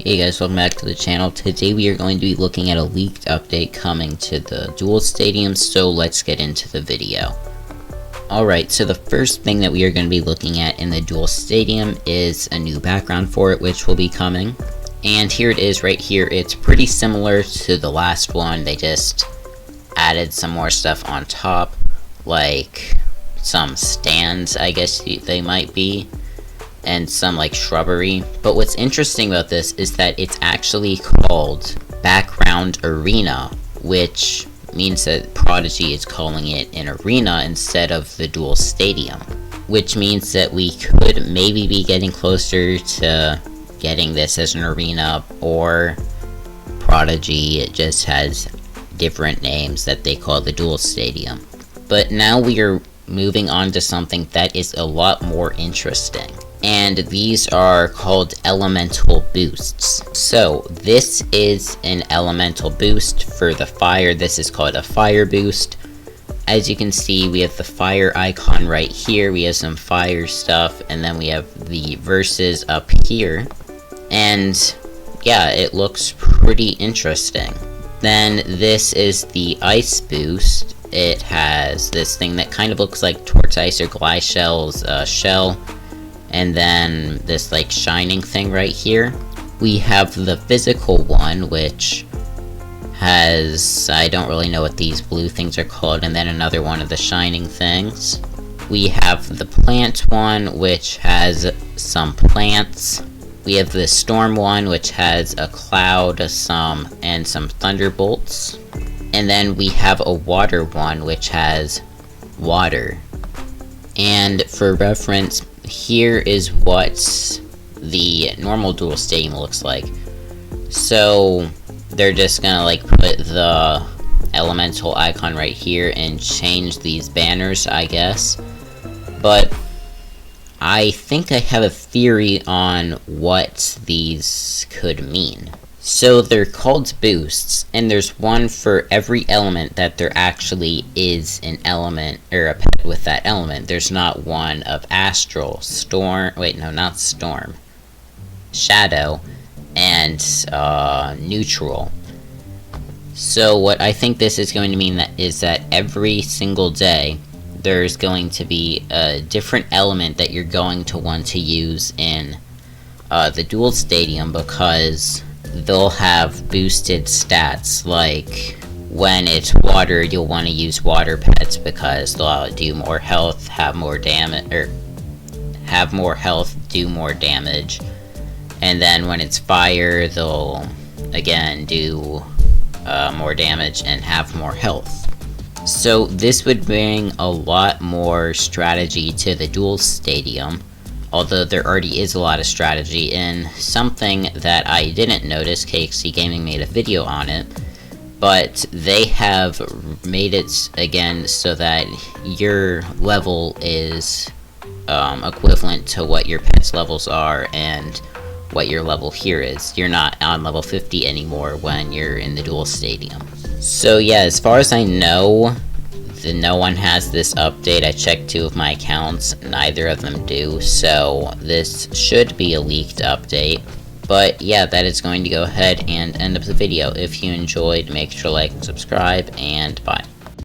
Hey guys, welcome back to the channel. Today we are going to be looking at a leaked update coming to the Duels Stadium, so let's get into the video. Alright, so the first thing that we are going to be looking at in the Duels Stadium is a new background for it, which will be coming. And here it is right here. It's pretty similar to the last one. They just added some more stuff on top, like some stands, I guess they might be, and some like shrubbery. But what's interesting about this is that it's actually called Background Arena, which means that Prodigy is calling it an arena instead of the Duel Stadium, which means that we could maybe be getting closer to getting this as an arena, or Prodigy just has different names that they call the Duel Stadium. But now we are moving on to something that is a lot more interesting, and these are called elemental boosts. So this is an elemental boost for the fire. This is called a fire boost. As you can see, we have the fire icon right here. We have some fire stuff, and then we have the verses up here. And yeah, it looks pretty interesting. Then this is the ice boost. It has this thing that kind of looks like Tortoise or Glacial's shell, and then this like shining thing right here. We have the physical one, which has, I don't really know what these blue things are called, and then another one of the shining things. We have the plant one, which has some plants. We have the storm one, which has a cloud, and some thunderbolts. And then we have a water one, which has water. And for reference, here is what the normal Duel Stadium looks like. So they're just gonna like put the elemental icon right here and change these banners, I guess. But I think I have a theory on what these could mean. So they're called boosts, and there's one for every element that there actually is an element, or a pet with that element. There's not one of astral, storm, wait, no, not storm, shadow, and neutral. So what I think this is going to mean is that every single day there's going to be a different element that you're going to want to use in the Duel Stadium, because they'll have boosted stats. Like when it's water, you'll want to use water pets because they'll do more health, have more damage, or have more health, do more damage. And then when it's fire, they'll again do more damage and have more health. So this would bring a lot more strategy to the Duel Stadium, although there already is a lot of strategy in something that I didn't notice. KXC Gaming made a video on it, but they have made it again so that your level is equivalent to what your pet's levels are and what your level here is. You're not on level 50 anymore when you're in the Duel Stadium. So yeah, as far as I know, no one has this update. I checked 2 of my accounts, neither of them do, so this should be a leaked update. But yeah, that is going to go ahead and end up the video. If you enjoyed, make sure to like and subscribe, and bye.